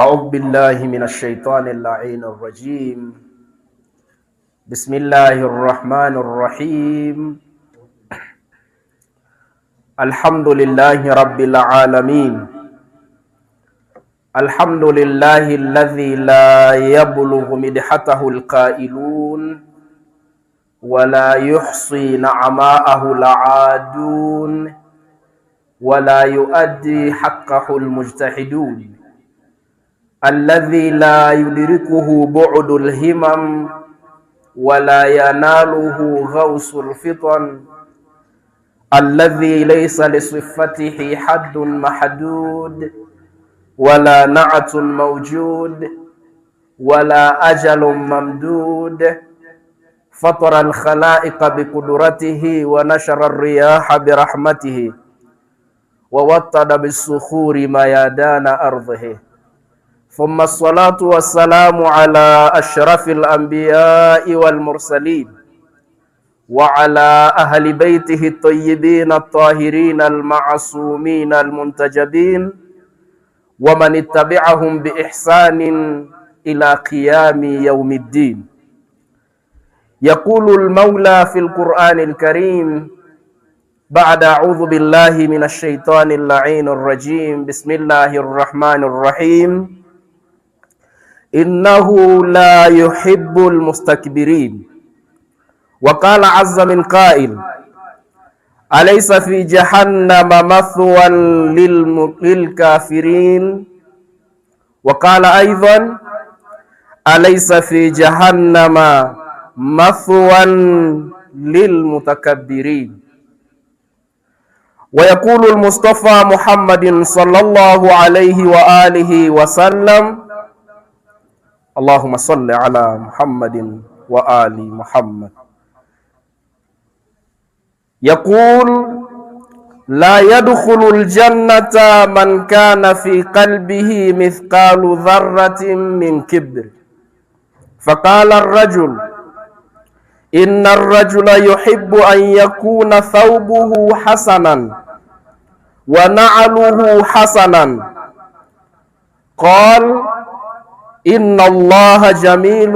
أعوذ بالله من الشيطان اللعين الرجيم. بسم الله الرحمن الرحيم. الحمد لله رب العالمين. الحمد لله الذي لا يبلغ مدحته القائلون ولا يحصي نعماءه العادون ولا يؤدي حقه المجتهدون، الذي لا يدركه بعد الهمم ولا يناله غوص الفطن، الذي ليس لصفته حد محدود ولا نعت موجود ولا أجل ممدود، فطر الخلائق بقدرته ونشر الرياح برحمته ووطد بالصخور ميادان أرضه، ثم الصلاة والسلام على أشرف الأنبياء والمرسلين وعلى أهل بيته الطيبين الطاهرين المعصومين المنتجبين ومن اتبعهم بإحسان إلى قيام يوم الدين. يقول المولى في القرآن الكريم بعد أعوذ بالله من الشيطان اللعين الرجيم. بسم الله الرحمن الرحيم. إنه لا يحب المستكبرين. وقال عز من قائل: أليس في جهنم مثوى للكافرين. وقال أيضا: أليس في جهنم مثوى للمتكبرين. ويقول المصطفى محمد صلى الله عليه وآله وسلم: اللهم صل على محمد وآل محمد. يقول: لا يدخل الجنة من كان في قلبه مثقال ذرة من كبر. فقال الرجل: إن الرجل يحب أن يكون ثوبه حسنا ونعله حسنا. قال: إن الله جميل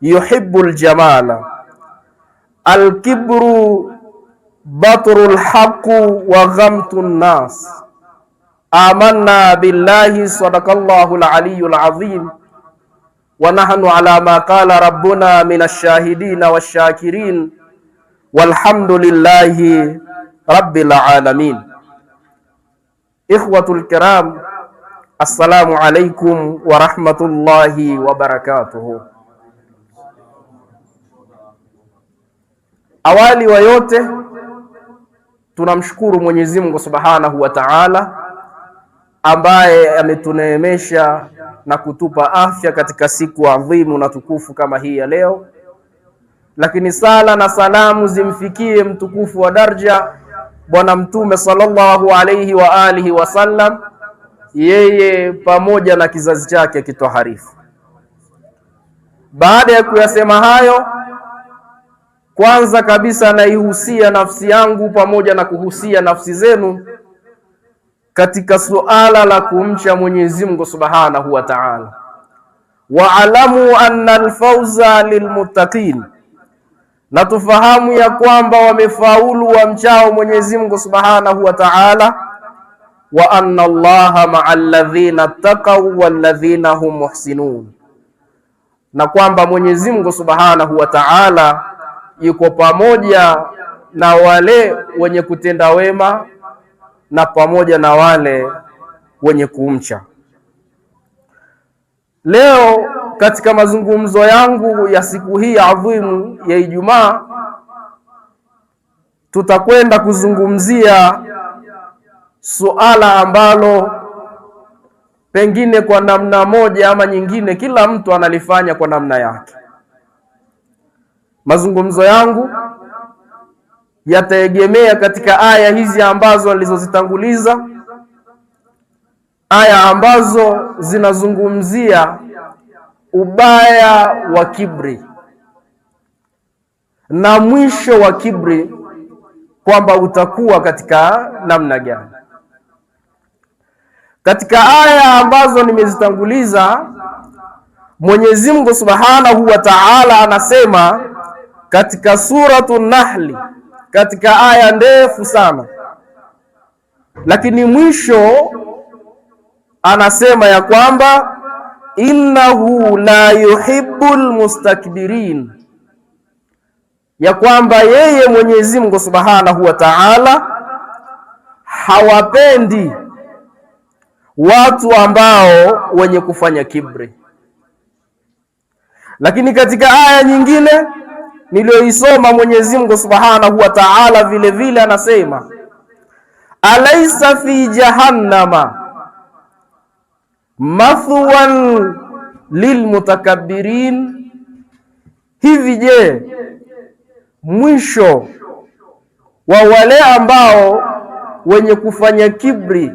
يحب الجمال. الكبر بطر الحق وغمط الناس. آمنا بالله صدق الله العلي العظيم ونحن على ما قال ربنا من الشاهدين والشاكرين والحمد لله رب العالمين. إخوة الكرام، assalamu alaikum warahmatullahi wabarakatuhu. Awali wa yote tunamshukuru Mwenyezi Mungu Subhanahu wa Ta'ala ambaye ametuneemesha na kutupa afya katika siku adhimu na tukufu kama hii ya leo. Lakini sala na salamu zimfikie mtukufu wa daraja Bwana Mtume sallallahu alayhi wa alihi wasallam, yeye pamoja na kizazi chake kitoharifu. Baada ya kuyasema hayo, kwanza kabisa naihusia nafsi yangu pamoja na kuhusia nafsi zenu katika suala la kumcha Mwenyezi Mungu Subhanahu wa Ta'ala. Wa'alamu anna al-fawza lilmuttaqin, na tufahamu ya kwamba wamefaulu wamchao Mwenyezi Mungu Subhanahu wa Ta'ala. Wa anna Allaha ma'al ladhina taqaw wal ladhina hum muhsinun, na kwamba Mwenyezi Mungu Subhanahu wa Ta'ala yuko pamoja na wale wenye kutenda wema na pamoja na wale wenye kumcha. Leo katika mazungumzo yangu ya siku hii adhimu ya Ijumaa, tutakwenda kuzungumzia suala ambalo pengine kwa namna moja ama nyingine kila mtu analifanya kwa namna yake. Mazungumzo yangu yataegemea katika aya hizi ambazo nilizozitanguliza, aya ambazo zinazungumzia ubaya wa kibri na mwisho wa kibri, kwamba utakuwa katika namna gani. Katika aya ambazo nimezitanguliza, Mwenyezi Mungu Subhanahu wa Ta'ala anasema katika Suratun Nahli, katika aya ndefu sana, lakini mwisho anasema ya kwamba innahu la yuhibbul mustakbirin, ya kwamba yeye Mwenyezi Mungu Subhanahu wa Ta'ala hawapendi watu ambao wenye kufanya kibri. Lakini katika aya nyingine niliyoisoma, Mwenyezi Mungu Subhanahu wa Ta'ala vile vile anasema alaysa fi jahannama mathwan lilmutakabbirin, hivi je, mwisho wa wale ambao wenye kufanya kibri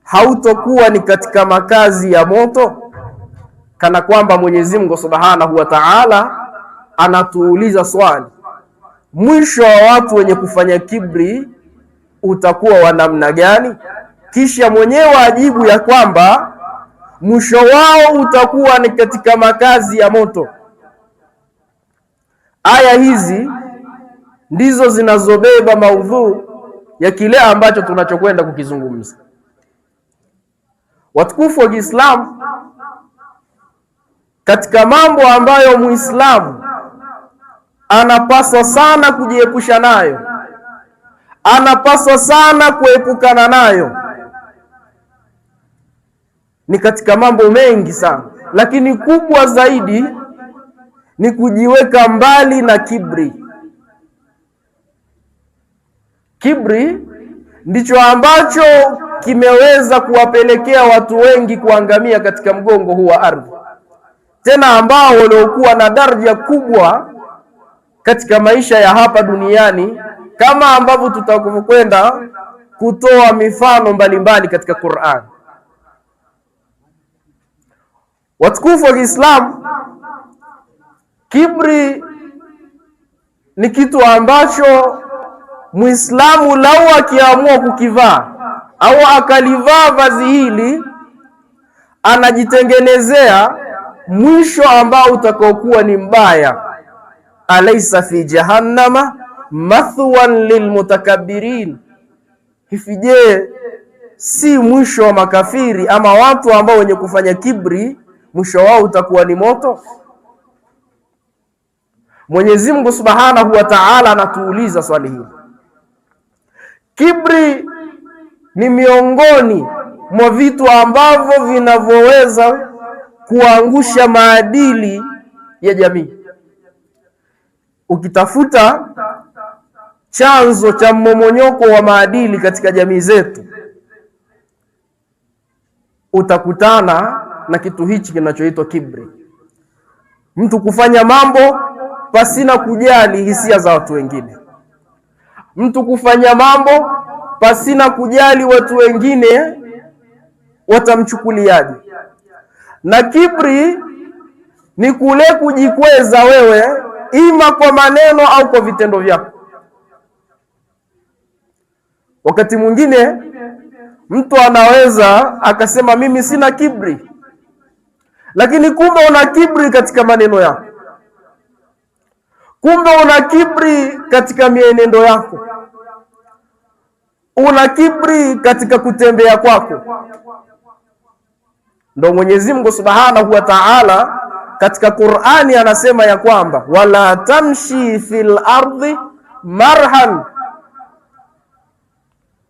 hautokuwa ni katika makazi ya moto? Kana kwamba Mwenyezi Mungu Subhanahu wa Ta'ala anatuuliza swali, mwisho wa watu wenye kufanya kibri utakuwa wa namna gani? Kisha mwenyewe ajibu ya kwamba mwisho wao utakuwa ni katika makazi ya moto. Aya hizi ndizo zinazobeba maudhui ya kile ambacho tunachokwenda kukizungumza. Watukufu wa Kiislamu, katika mambo ambayo Muislamu anapaswa sana kujiepusha nayo, anapaswa sana kuepukana nayo, ni katika mambo mengi sana, lakini kubwa zaidi ni kujiweka mbali na kibri. Kibri ndicho ambacho kimeweza kuwapelekea watu wengi kuangamia katika mgongo huu wa ardhi, tena ambao waliokuwa na daraja kubwa katika maisha ya hapa duniani, kama ambavyo tutakwenda kutoa mifano mbalimbali katika Qur'an. Watukufu wa Kiislamu, kibri ni kitu ambacho Muislamu lau akiamua kukivaa au akalivaa vazi hili, anajitengenezea mwisho ambao utakaokuwa ni mbaya. Alaysa fi jahannama mathwan lilmutakabbirin, hivi je, si mwisho wa makafiri ama watu ambao wenye kufanya kibri mwisho wao utakuwa ni moto? Mwenyezi Mungu Subhanahu wa Ta'ala anatuuliza swali hili. Kibri ni miongoni mwa vitu ambavyo vinavyoweza kuangusha maadili ya jamii. Ukitafuta chanzo cha mmomonyoko wa maadili katika jamii zetu, utakutana na kitu hichi kinachoitwa kibri. Mtu kufanya mambo pasina kujali hisia za watu wengine, mtu kufanya mambo pasina kujali watu wengine watamchukuliaje. Na kibri ni kule kujikweza wewe, ima kwa maneno au kwa vitendo vyako. Wakati mwingine mtu anaweza akasema mimi sina kibri, lakini kumbe una kibri katika maneno yako, kumbe una kibri katika mienendo yako, una kibri katika kutembea kwako. Ndio Mwenyezi Mungu Subhanahu wa Ta'ala katika Qur'ani anasema ya kwamba wala tamshi fil ardi marhan,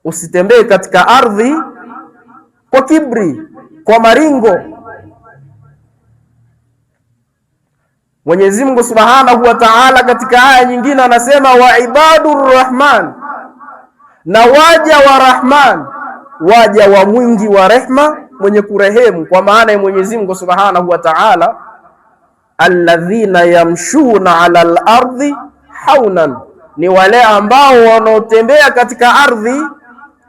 usitembee katika ardhi kwa kibri, kwa maringo. Mwenyezi Mungu Subhanahu wa Ta'ala katika aya nyingine anasema wa ibadur rahman, na waja wa Rahman, waja wa mwingi wa rehma, mwenye kurehemu, kwa maana ya Mwenyezi Mungu Subhanahu wa Ta'ala alladhina yamshuna ala al-ardi haunan, ni wale ambao wanaotembea katika ardhi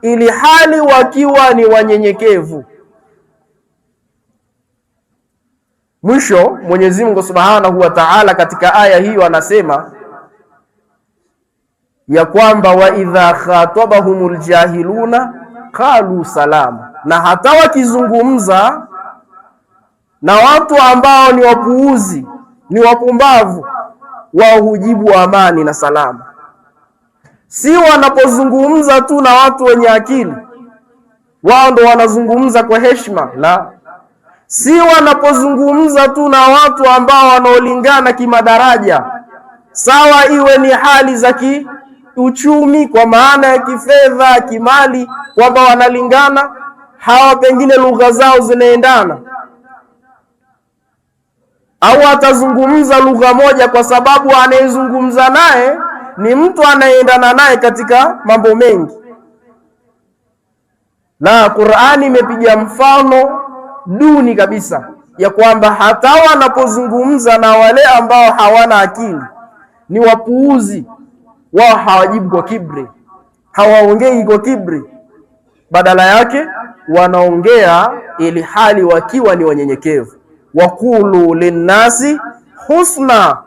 ili hali wakiwa ni wanyenyekevu. Mwisho Mwenyezi Mungu Subhanahu wa Ta'ala katika aya hiyo anasema ya kwamba wa idha khatabahumul jahiluna qalu salama, na hata wakizungumza na watu ambao ni wapuuzi, ni wapumbavu, wao hujibu amani na salama. Si wanapozungumza tu na watu wenye akili, wao ndo wanazungumza kwa heshima, la. Si wanapozungumza tu na watu ambao wanaolingana kimadaraja, sawa iwe ni hali za kiuchumi, kwa maana ya kifedha, kimali, kwamba wanalingana, hawa pengine lugha zao zinaendana, au atazungumza lugha moja kwa sababu anayezungumza naye ni mtu anayeendana naye katika mambo mengi. Na Qur'ani imepiga mfano duni kabisa ya kwamba hata wanapozungumza na wale ambao hawana akili, ni wapuuzi, wao hawajibu kwa kibri, hawaongei kwa kibri, badala yake wanaongea ili hali wakiwa ni wanyenyekevu. Wakulu linnasi husna.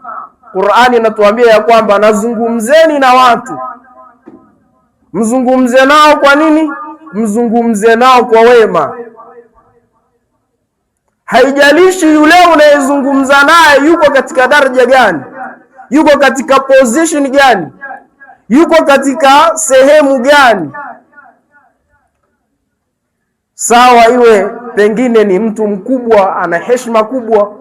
Qur'ani inatuambia ya kwamba nazungumzeni na watu, mzungumze nao. Kwa nini? Mzungumze nao kwa wema. Haijalishi yule unayezungumza naye yuko katika daraja gani, yuko katika position gani, yuko katika sehemu gani. Sawa iwe pengine ni mtu mkubwa, ana heshima kubwa,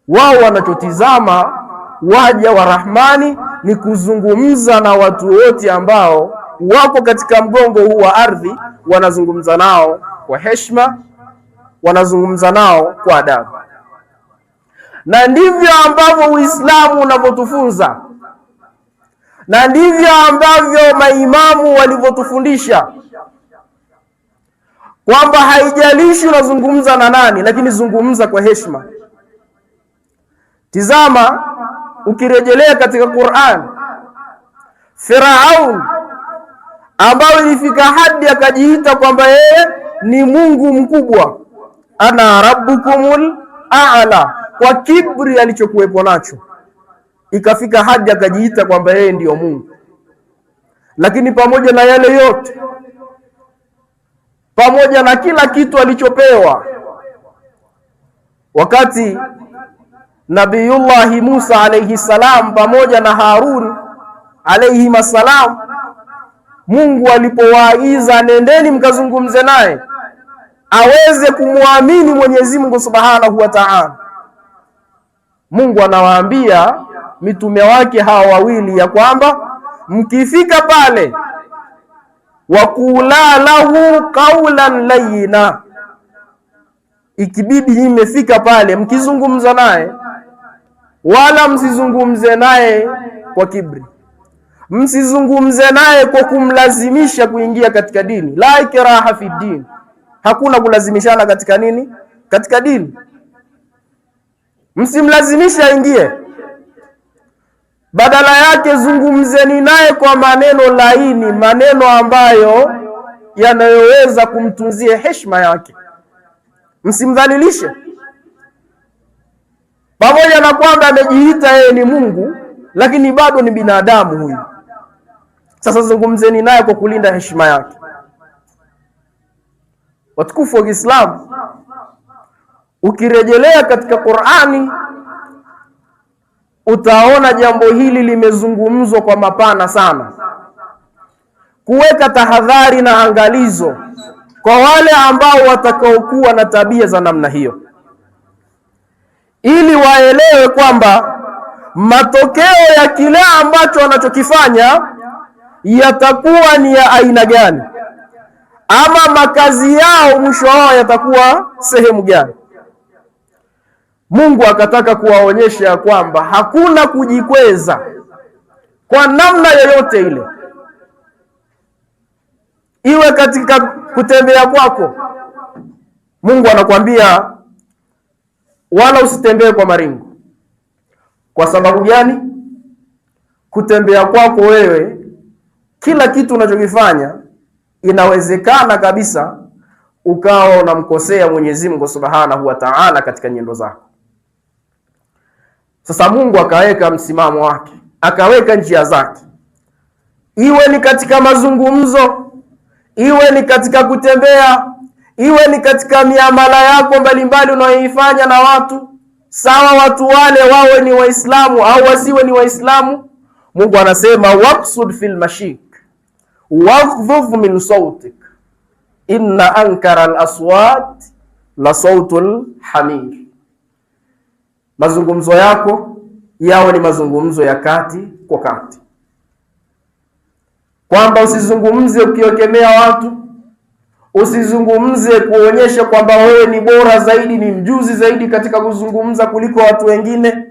wao wanachotizama waja wa Rahmani ni kuzungumza na watu wote ambao wako katika mgongo huu wa ardhi, wanazungumza nao kwa heshima, wanazungumza nao kwa adabu. Na ndivyo ambavyo Uislamu unavyotufunza, na ndivyo ambavyo maimamu walivyotufundisha, kwamba haijalishi unazungumza na nani, lakini zungumza kwa heshima. Tizama, ukirejelea katika Qur'an, Firaun ambao ilifika hadi akajiita kwamba yeye ni Mungu mkubwa, ana rabbukumul a'la, kwa kibri alichokuwepo nacho, ikafika hadi akajiita kwamba yeye ndiyo Mungu. Lakini pamoja na yale yote, pamoja na kila kitu alichopewa, wakati Nabiyullahi Musa alayhi salam pamoja na Harun alayhi salam, Mungu alipowaagiza nendeni mkazungumze naye aweze kumwamini Mwenyezi Mungu Subhanahu wa Ta'ala, Mungu anawaambia mitume wake hawa wawili ya kwamba mkifika pale, wakula lahu qawlan layyina, ikibidi imefika pale mkizungumza naye, wala msizungumze naye kwa kibri, msizungumze naye kwa kumlazimisha kuingia katika dini. La ikraha fi din, hakuna kulazimishana katika nini? Katika dini. Msimlazimisha aingie, badala yake zungumzeni naye kwa maneno laini, maneno ambayo yanayoweza kumtunzia heshima yake. Msimdhalilishe, pamoja na kwamba amejiita yeye ni Mungu, lakini bado ni binadamu huyu. Sasa zungumzeni naye kwa kulinda heshima yake. Watukufu wa Kiislamu, ukirejelea katika Qur'ani utaona jambo hili limezungumzwa kwa mapana sana, kuweka tahadhari na angalizo kwa wale ambao watakaokuwa na tabia za namna hiyo, ili waelewe kwamba matokeo ya kile ambacho wanachokifanya yatakuwa ni ya aina gani, ama makazi yao mwisho wao yatakuwa sehemu gani. Mungu akataka kuwaonyesha kwamba hakuna kujikweza kwa namna yoyote ile, iwe katika kutembea kwako. Mungu anakuambia wala usitembee kwa maringo. Kwa sababu gani? Kutembea kwako wewe, kila kitu unachokifanya inawezekana kabisa ukawa unamkosea Mwenyezi Mungu Subhanahu wa Ta'ala katika nyendo zako. Sasa Mungu akaweka msimamo wake, akaweka njia zake, iwe ni katika mazungumzo, iwe ni katika kutembea, iwe ni katika miamala yako mbalimbali unayoifanya na watu, sawa watu wale wawe ni Waislamu au wasiwe ni Waislamu. Mungu anasema waqsud fil mashik waghdhudh min sautik inna ankara al-aswat la sautul hamir. Mazungumzo yako yawe ni mazungumzo ya kati kwa kati, kwamba usizungumze ukiokemea watu, usizungumze kuonyesha kwamba wewe ni bora zaidi, ni mjuzi zaidi katika kuzungumza kuliko watu wengine,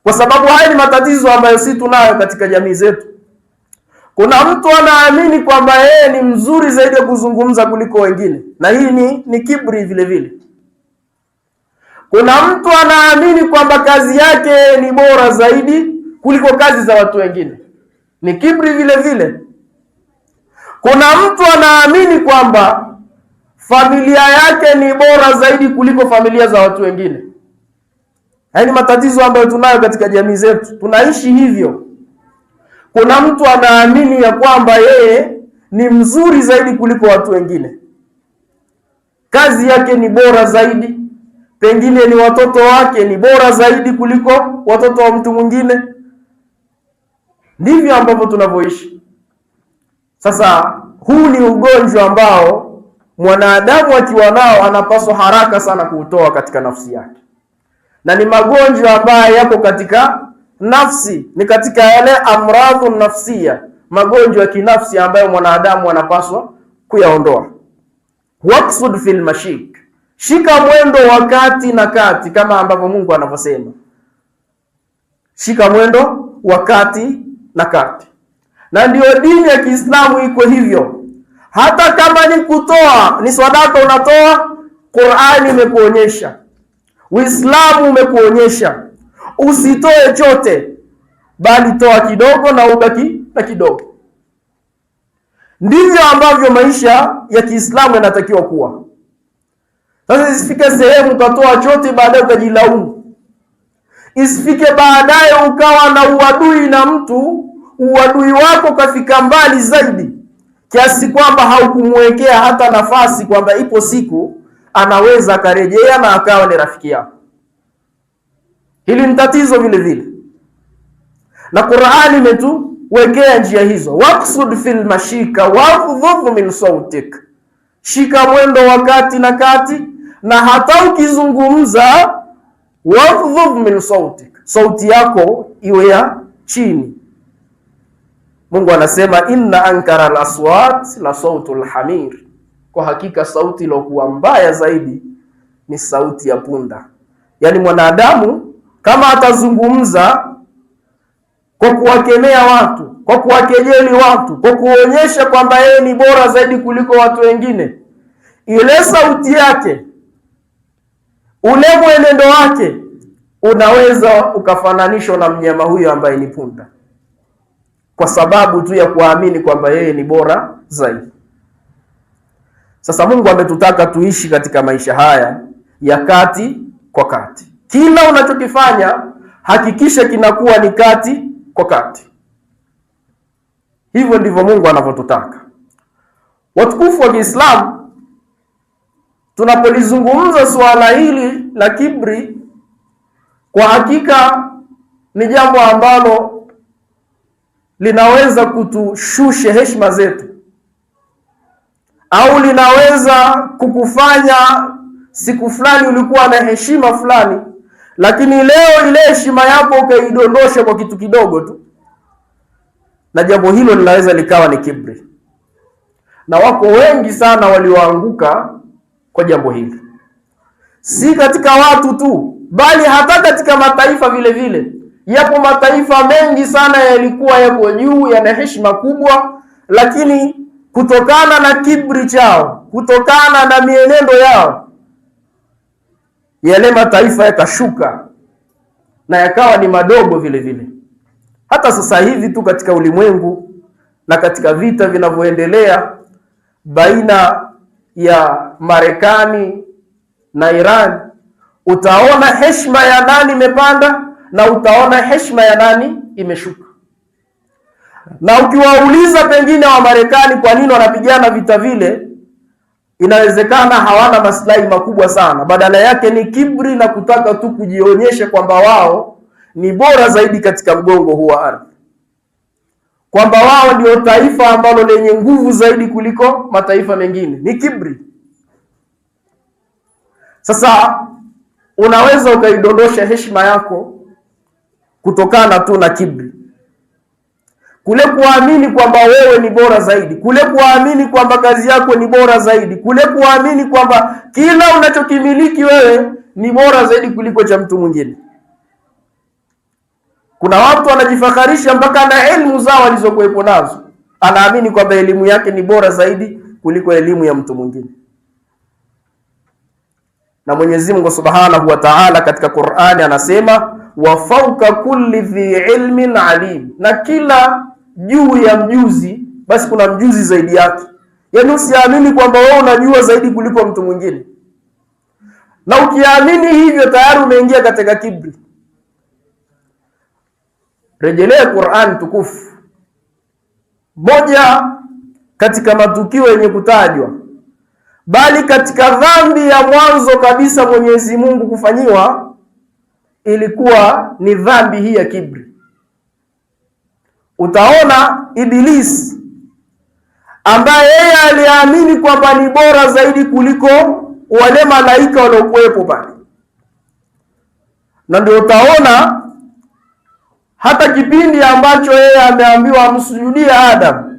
kwa sababu haya ni matatizo ambayo si tunayo katika jamii zetu. Kuna mtu anaamini kwamba yeye ni mzuri zaidi ya kuzungumza kuliko wengine, na hii ni kibri vile vile. Kuna mtu anaamini kwamba kazi yake ni bora zaidi kuliko kazi za watu wengine, ni kibri vile vile. Kuna mtu anaamini kwamba familia yake ni bora zaidi kuliko familia za watu wengine. Haya ni matatizo ambayo tunayo katika jamii zetu, tunaishi hivyo. Kuna mtu anaamini ya kwamba yeye ni mzuri zaidi kuliko watu wengine, kazi yake ni bora zaidi, pengine ni watoto wake ni bora zaidi kuliko watoto wa mtu mwingine. Ndivyo ambavyo tunavyoishi. Sasa huu ni ugonjwa ambao mwanadamu akiwa nao anapaswa haraka sana kuutoa katika nafsi yake, na ni magonjwa ambayo yako katika nafsi, ni katika yale amradhu nafsia, magonjwa ya kinafsi ambayo mwanadamu anapaswa kuyaondoa. Waqsud fil mashik, shika mwendo wa kati na kati, kama ambavyo Mungu anavyosema, shika mwendo wa kati na kati. Na ndio dini ya Kiislamu iko hivyo. Hata kama ni kutoa, ni sadaka unatoa, Qur'ani imekuonyesha, Uislamu umekuonyesha usitoe chote, bali toa kidogo na ubaki na kidogo. Ndivyo ambavyo maisha ya Kiislamu yanatakiwa kuwa. Sasa isifike sehemu ukatoa chote baadaye ukajilaumu. Isifike baadaye ukawa na uadui na mtu, uadui wako kafika mbali zaidi kiasi kwamba haukumwekea hata nafasi kwamba ipo siku anaweza akarejea na akawa ni rafiki yako. Hili ni tatizo vile vile, na Qur'ani imetuwekea njia hizo. Waqsud fil mashika waghdhudh min sautik, shika mwendo wa kati na kati, na hata ukizungumza waghdhudh min sautik, sauti yako iwe ya chini. Mungu anasema inna ankara al-aswat la sautul hamir, kwa hakika sauti iliyokuwa mbaya zaidi ni sauti ya punda. Yaani mwanadamu kama atazungumza kwa kuwakemea watu, kwa kuwakejeli watu, kwa kuonyesha kwamba yeye ni bora zaidi kuliko watu wengine, ile sauti yake, ule mwenendo wake unaweza ukafananishwa na mnyama huyo ambaye ni punda, kwa sababu tu ya kuamini kwamba yeye ni bora zaidi. Sasa Mungu ametutaka tuishi katika maisha haya ya kati kwa kati. Kila unachokifanya hakikisha kinakuwa ni kati kwa kati. Hivyo ndivyo Mungu anavyotutaka. Watukufu wa Kiislamu, tunapolizungumza suala hili la kibri, kwa hakika ni jambo ambalo linaweza kutushusha heshima zetu, au linaweza kukufanya siku fulani ulikuwa na heshima fulani, lakini leo ile heshima yako ukaidondosha kwa kitu kidogo tu, na jambo hilo linaweza likawa ni kibri. Na wako wengi sana walioanguka kwa jambo hili, si katika watu tu, bali hata katika mataifa vile vile. Yapo mataifa mengi sana yalikuwa yako juu, yana heshima kubwa, lakini kutokana na kibri chao, kutokana na mienendo yao, yale mataifa yakashuka na yakawa ni madogo vile vile. Hata sasa hivi tu katika ulimwengu na katika vita vinavyoendelea baina ya Marekani na Iran, utaona heshima ya nani imepanda na utaona heshima ya nani imeshuka. Na ukiwauliza pengine wa Marekani kwa nini wanapigana vita vile, inawezekana hawana maslahi makubwa sana, badala yake ni kibri na kutaka tu kujionyesha kwamba wao ni bora zaidi katika mgongo huu wa ardhi, kwamba wao ndio taifa ambalo lenye nguvu zaidi kuliko mataifa mengine. Ni kibri. Sasa unaweza ukaidondosha heshima yako kutokana tu na kibri, kule kuamini kwamba wewe ni bora zaidi, kule kuamini kwamba kazi yako ni bora zaidi, kule kuamini kwamba kila unachokimiliki wewe ni bora zaidi kuliko cha mtu mwingine. Kuna watu wanajifakharisha mpaka na elimu zao walizokuwepo nazo, anaamini kwamba elimu yake ni bora zaidi kuliko elimu ya mtu mwingine. Na Mwenyezi Mungu Subhanahu wa Ta'ala katika Qur'ani anasema wa fawqa kulli dhi ilmin alim, na kila juu ya mjuzi basi kuna mjuzi zaidi yake. Yaani usiamini kwamba wewe unajua zaidi kuliko mtu mwingine, na ukiamini hivyo tayari umeingia katika kibri. Rejelea Qur'an tukufu. Moja katika matukio yenye kutajwa, bali katika dhambi ya mwanzo kabisa Mwenyezi Mungu kufanyiwa, ilikuwa ni dhambi hii ya kibri. Utaona Iblis ambaye yeye aliamini kwamba ni bora zaidi kuliko wale malaika waliokuwepo pale, na ndio utaona hata kipindi ambacho yeye ameambiwa amsujudie Adam,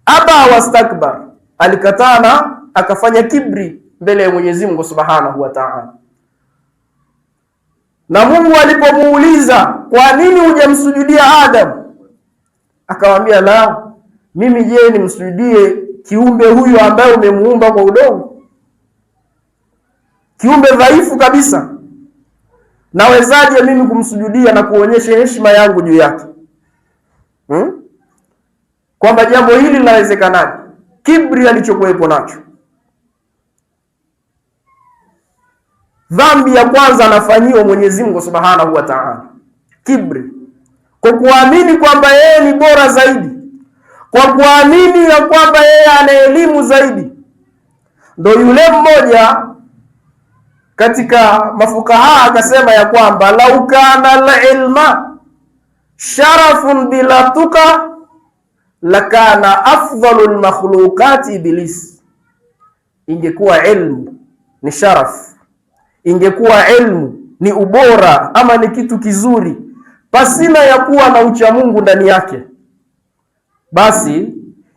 aba wastakbar, alikataa na akafanya kibri mbele ya Mwenyezi Mungu Subhanahu wa Ta'ala. Na Mungu alipomuuliza kwa nini hujamsujudia Adam, akamwambia la, mimi je nimsujudie kiumbe huyu ambaye umemuumba kwa udongo, kiumbe dhaifu kabisa? Nawezaje mimi kumsujudia na kuonyesha heshima yangu juu yake? Kwamba jambo hili linawezekanaje? Kibri alichokuwepo nacho. Dhambi ya kwanza anafanyiwa Mwenyezi Mungu Subhanahu wa Ta'ala, kibri, kwa kuamini kwamba yeye ni bora zaidi, kwa kuamini ya kwamba yeye ana elimu zaidi. Ndio yule mmoja katika mafukaha akasema ya kwamba lau kana al-ilma sharafun bila tuqa lakana afdhalul makhluqati Iblis. Ingekuwa ilmu ni sharaf, ingekuwa ilmu ni ubora ama ni kitu kizuri pasina ya kuwa na ucha Mungu ndani yake, basi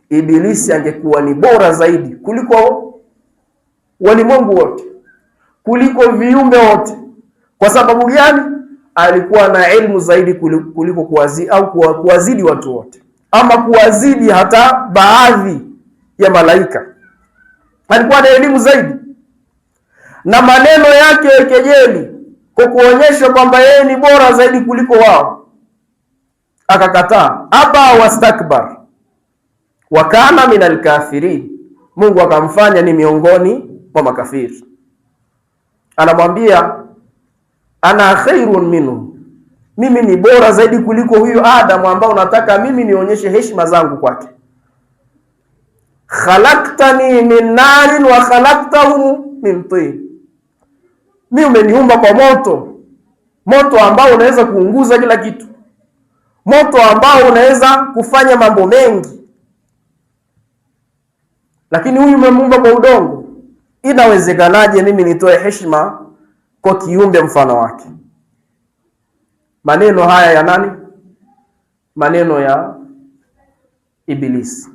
Ibilisi angekuwa ni bora zaidi kuliko walimwengu wote, kuliko viumbe wote. Kwa sababu gani? Alikuwa na elimu zaidi kuliko kuwazidi watu wote, ama kuwazidi hata baadhi ya malaika. Alikuwa na elimu zaidi, na maneno yake ya kejeli kwa kuonyesha kwamba yeye ni bora zaidi kuliko wao, akakataa. Aba wastakbar wa kana minal kafirin, Mungu akamfanya ni miongoni mwa makafiri. Anamwambia ana khairun minhu, mimi ni bora zaidi kuliko huyu Adam ambao unataka mimi nionyeshe heshima zangu kwake. Khalaqtani min narin wa khalaqtahu min tin, mimi umeniumba kwa moto, moto ambao unaweza kuunguza kila kitu, moto ambao unaweza kufanya mambo mengi, lakini huyu umemuumba kwa udongo. Inawezekanaje mimi nitoe heshima kwa kiumbe mfano wake? Maneno haya ya nani? Maneno ya Ibilisi.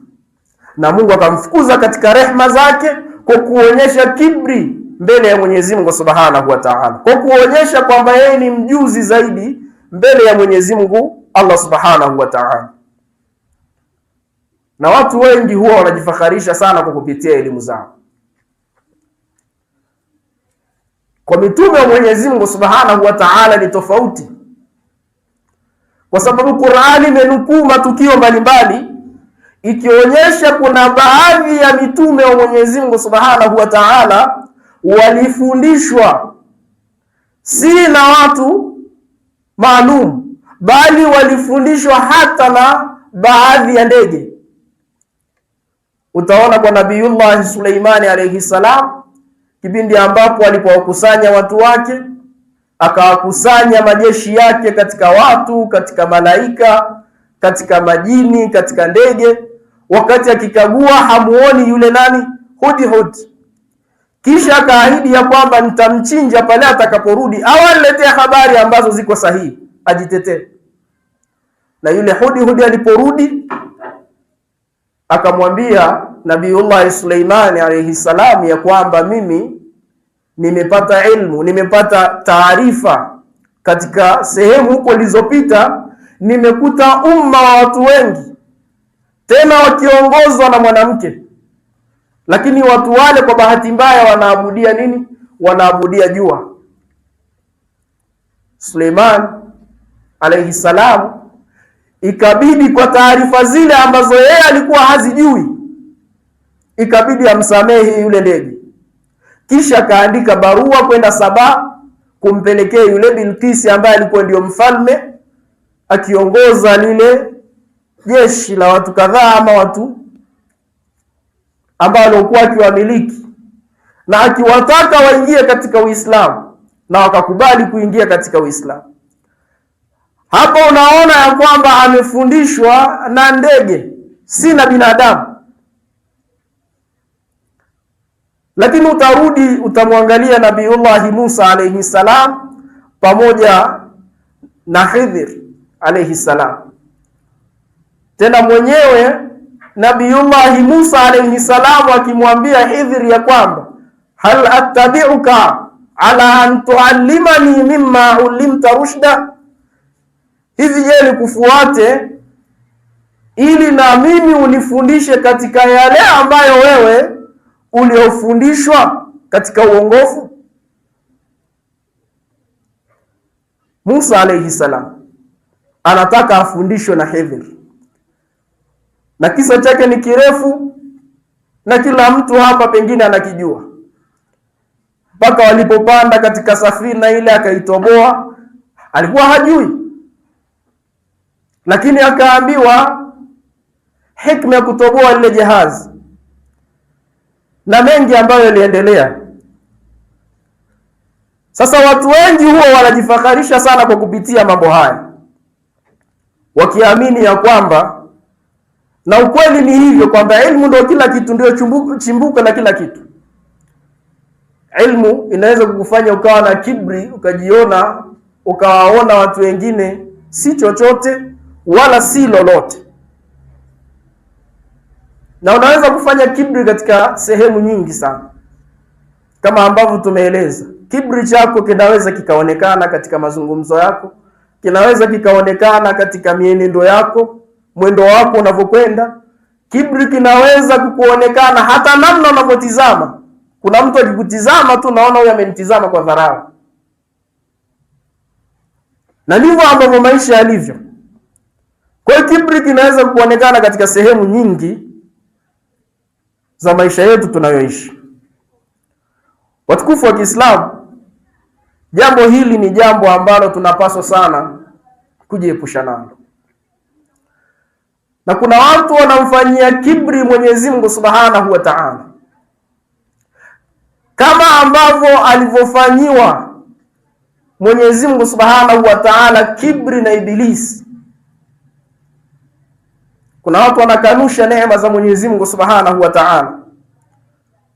Na Mungu akamfukuza katika rehema zake kwa kuonyesha kibri mbele ya Mwenyezi Mungu Subhanahu wa Ta'ala, kwa kuonyesha kwamba yeye ni mjuzi zaidi mbele ya Mwenyezi Mungu Allah Subhanahu wa Ta'ala. Na watu wengi huwa wanajifakharisha sana kwa kupitia elimu zao. Kwa mitume wa Mwenyezi Mungu Subhanahu wa Ta'ala ni tofauti, kwa sababu Qur'ani imenukuu matukio mbalimbali ikionyesha kuna baadhi ya mitume wa Mwenyezi Mungu Subhanahu wa Ta'ala walifundishwa si na watu maalum, bali walifundishwa hata na baadhi ya ndege. Utaona kwa Nabiyullah Suleimani alayhi salam, kipindi ambapo alipowakusanya watu wake, akawakusanya majeshi yake katika watu, katika malaika, katika majini, katika ndege. Wakati akikagua hamuoni yule nani? Hudhud. Kisha akaahidi ya kwamba nitamchinja pale atakaporudi, au aniletea habari ambazo ziko sahihi ajitetee. Na yule Hudhud aliporudi akamwambia Nabiullah Suleimani alayhi salam ya kwamba mimi nimepata ilmu, nimepata taarifa katika sehemu huko nilizopita, nimekuta umma wa watu wengi, tena wakiongozwa na mwanamke, lakini watu wale kwa bahati mbaya wanaabudia nini? Wanaabudia jua. Suleiman alayhi salam ikabidi kwa taarifa zile ambazo yeye alikuwa hazijui, ikabidi amsamehe yule ndege. Kisha kaandika barua kwenda Saba kumpelekea yule Bilkisi ambaye alikuwa ndio mfalme, akiongoza lile jeshi la watu kadhaa ama watu ambao walikuwa akiwamiliki, na akiwataka waingie katika Uislamu, na wakakubali kuingia katika Uislamu. Hapo unaona ya kwamba amefundishwa na ndege, si na binadamu. Lakini utarudi utamwangalia Nabiullah Musa alayhi salam pamoja na Khidr alayhi salam. Tena mwenyewe Nabiullah Musa alayhi salam akimwambia Khidr ya kwamba hal attabi'uka ala an tuallimani mimma ulimta rushda, hivi je nikufuate ili na mimi unifundishe katika yale ambayo wewe uliofundishwa katika uongofu? Musa alayhi salam anataka afundishwe na Khidr, na kisa chake ni kirefu na kila mtu hapa pengine anakijua. Mpaka walipopanda katika safina ile akaitoboa, alikuwa hajui, lakini akaambiwa hikma ya kutoboa lile jahazi, na mengi ambayo yaliendelea. Sasa watu wengi huwa wanajifakharisha sana kwa kupitia mambo haya, wakiamini ya kwamba, na ukweli ni hivyo, kwamba ilmu ndio kila kitu, ndio chimbuko la kila kitu. Ilmu inaweza kukufanya ukawa na kibri, ukajiona, ukawaona watu wengine si chochote wala si lolote. Na unaweza kufanya kibri katika sehemu nyingi sana, kama ambavyo tumeeleza. Kibri chako kinaweza kikaonekana katika mazungumzo yako, kinaweza kikaonekana katika mienendo yako, mwendo wako unavyokwenda. Kibri kinaweza kuonekana hata namna unavyotizama. Kuna mtu akikutizama tu naona huyu amenitizama kwa dharau. Na ndivyo ambavyo maisha yalivyo. Kwa hiyo kibri kinaweza kuonekana katika sehemu nyingi za maisha yetu tunayoishi. Watukufu wa Kiislamu, jambo hili ni jambo ambalo tunapaswa sana kujiepusha nalo. Na kuna watu wanamfanyia kibri Mwenyezi Mungu Subhanahu wa Ta'ala, kama ambavyo alivyofanyiwa Mwenyezi Mungu Subhanahu wa Ta'ala kibri na Ibilisi. Kuna watu wanakanusha neema za Mwenyezi Mungu Subhanahu wa Ta'ala.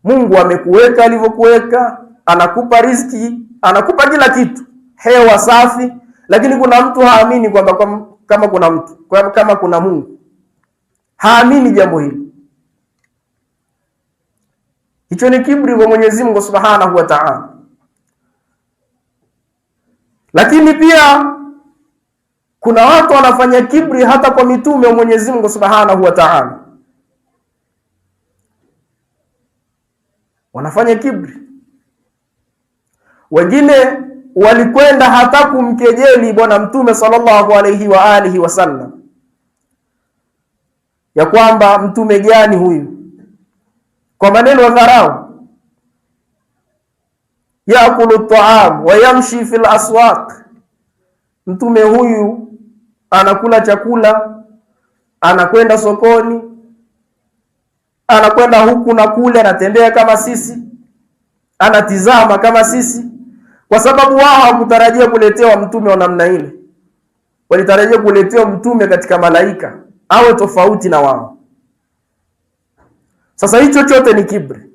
Mungu amekuweka alivyokuweka, anakupa riziki, anakupa kila kitu, hewa safi, lakini kuna mtu haamini kwamba kama kuna mtu, kama kuna Mungu. Haamini jambo hili. Hicho ni kibri kwa Mwenyezi Mungu Subhanahu wa Ta'ala. Lakini pia kuna watu wanafanya kibri hata kwa mitume wa Mwenyezi Mungu Subhanahu wa Ta'ala. Wanafanya kibri. Wengine walikwenda hata kumkejeli bwana Mtume sallallahu alayhi wa alihi wasallam, ya kwamba mtume gani huyu, kwa maneno ya dharau. Yakulu at-ta'am wa yamshi fil aswaq, mtume huyu anakula chakula anakwenda sokoni, anakwenda huku na kule, anatembea kama sisi, anatizama kama sisi, kwa sababu wao hawakutarajia kuletewa mtume wa namna ile. Walitarajia kuletewa mtume katika malaika, awe tofauti na wao. Sasa hicho chote ni kibri.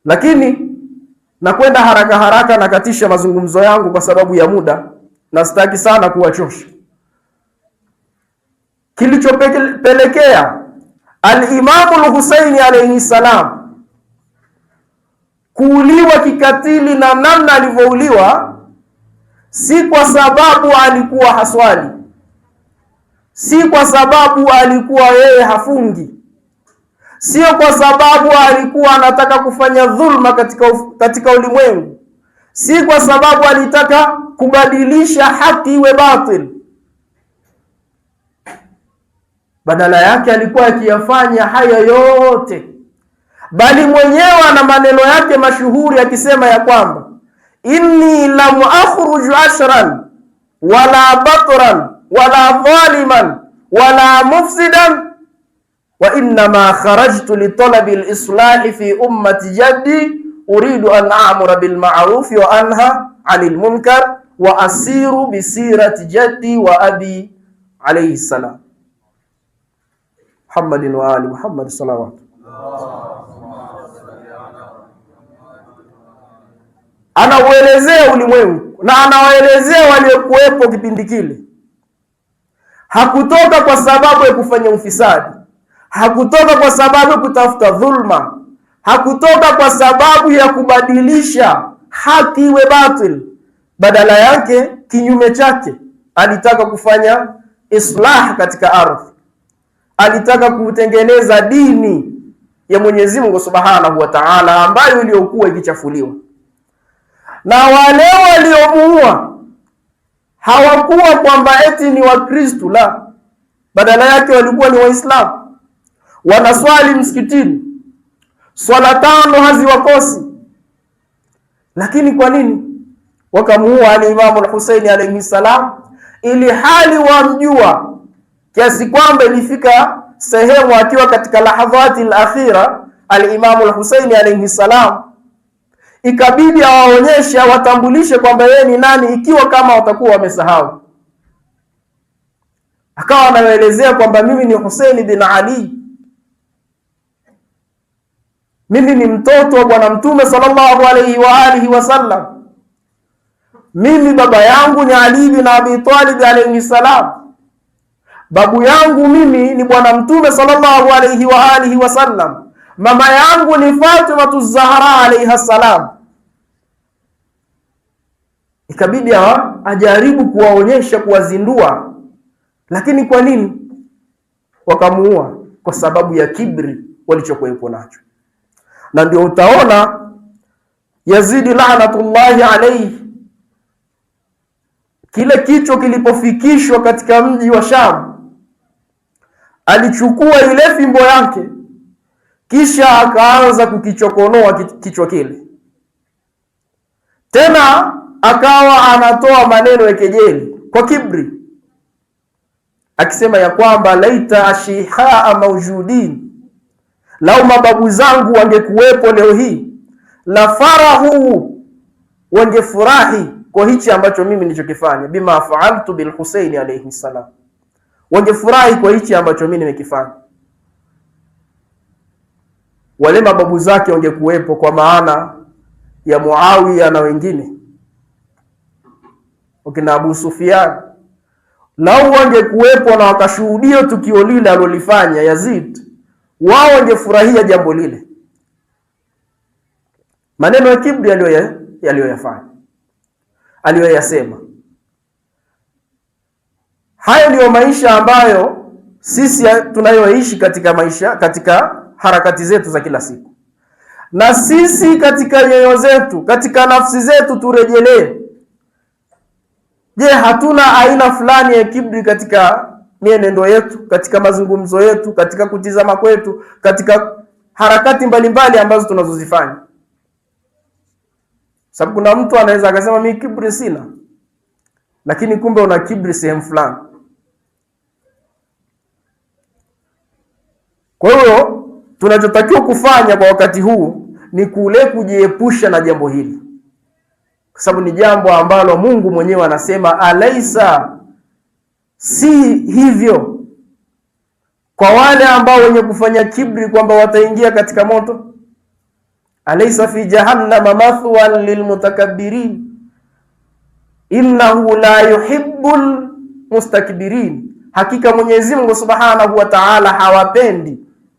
Lakini nakwenda haraka haraka, nakatisha mazungumzo yangu kwa sababu ya muda na sitaki sana kuwachosha. Kilichopelekea al-Imamu al-Husaini alayhi salam kuuliwa kikatili na namna alivyouliwa, si kwa sababu alikuwa haswali, si kwa sababu alikuwa yeye hafungi, sio kwa sababu alikuwa anataka kufanya dhulma katika ulimwengu, si kwa sababu alitaka kubadilisha haki iwe batil. Badala yake alikuwa akiyafanya haya yote, bali mwenyewe ana maneno yake mashuhuri akisema ya kwamba inni lam akhruju ashran wala batran wala zaliman wala mufsidan wa innama kharajtu li talabi al-islahi fi ummati jaddi uridu an a'mura bil ma'ruf wa anha 'anil munkar wa asiru bi sirati jaddi wa abi alayhi salam. Muhammadin wa ali Muhammad salawatu. Anauelezea ulimwengu na anawaelezea waliokuwepo kipindi kile. Hakutoka kwa sababu ya kufanya ufisadi, hakutoka kwa sababu ya kutafuta dhulma, hakutoka kwa sababu ya kubadilisha haki iwe batil. Badala yake, kinyume chake, alitaka kufanya islah katika ardhi. Alitaka kutengeneza dini ya Mwenyezi Mungu Subhanahu wa Ta'ala ambayo iliyokuwa ikichafuliwa. Na wale waliomuua hawakuwa kwamba eti ni Wakristo, la. Badala yake walikuwa ni Waislamu. Wanaswali msikitini, swala 5 haziwakosi. Lakini kwa nini wakamuua al-Imamu al-Husaini alayhi salam, ili hali wamjua, kiasi kwamba ilifika sehemu akiwa katika lahadhati al-akhira al-Imamu al-Husaini alayhi salam ikabidi awaonyeshe, watambulishe kwamba yeye ni nani, ikiwa kama watakuwa wamesahau. Akawa anaelezea kwamba mimi ni Husaini bin Ali, mimi ni mtoto wa Bwana Mtume sallallahu alayhi wa alihi wasallam, mimi baba yangu ni Ali bin Abi Talib alayhi salam, babu yangu mimi ni Bwana Mtume sallallahu alayhi wa alihi wasallam, mama yangu ni Fatima Zahra alayha salam. Ikabidi ajaribu kuwaonyesha, kuwazindua. Lakini kwa nini wakamuua? Kwa sababu ya kibri walichokuwepo nacho. Na ndio utaona Yazidi laanatullahi alayhi, kile kichwa kilipofikishwa katika mji wa Sham, alichukua ile fimbo yake, kisha akaanza kukichokonoa kichwa kile. Tena akawa anatoa maneno ya kejeli kwa kibri, akisema ya kwamba laita ashihaa maujudin, lau mababu zangu wangekuwepo leo hii, la farahu, wangefurahi kwa hichi ambacho mimi nilichokifanya, bima fa'altu bil Husaini alayhi salam, wangefurahi kwa hichi ambacho mimi nimekifanya. Wale mababu zake wangekuwepo, kwa maana ya Muawiya na wengine, wakina Abu Sufyan, lau wangekuwepo na wakashuhudia tukio lile alilofanya Yazid, wao wangefurahia jambo lile. Maneno ya kibri aliyoyafanya, aliyoyasema. Hayo ndiyo maisha ambayo sisi tunayoishi katika maisha, katika harakati zetu za kila siku. Na sisi katika nyoyo zetu, katika nafsi zetu turejelee. Je, hatuna aina fulani ya kibri katika mienendo yetu, katika mazungumzo yetu, katika kutizama kwetu, katika harakati mbalimbali ambazo tunazozifanya? Sababu kuna mtu anaweza akasema mimi kibri sina, lakini kumbe una kibri sehemu fulani. Kwa hiyo tunachotakiwa kufanya kwa wakati huu ni kule kujiepusha na jambo hili, kwa sababu ni jambo ambalo Mungu mwenyewe anasema, alaisa, si hivyo kwa wale ambao wenye kufanya kibri kwamba wataingia katika moto? Alaysa fi jahannama mathwan lilmutakabbirin innahu la yuhibbul mustakbirin, hakika Mwenyezi Mungu Subhanahu wa Ta'ala hawapendi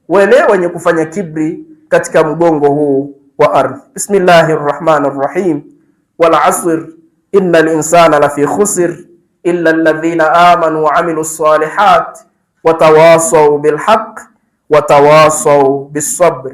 wale wenye kufanya kibri katika mgongo huu wa ardhi. Bismillahir Rahmanir Rahim. Wal asr innal insana lafi khusr illa alladhina amanu wa amilus salihat wa tawasaw bil haqq wa tawasaw bis sabr.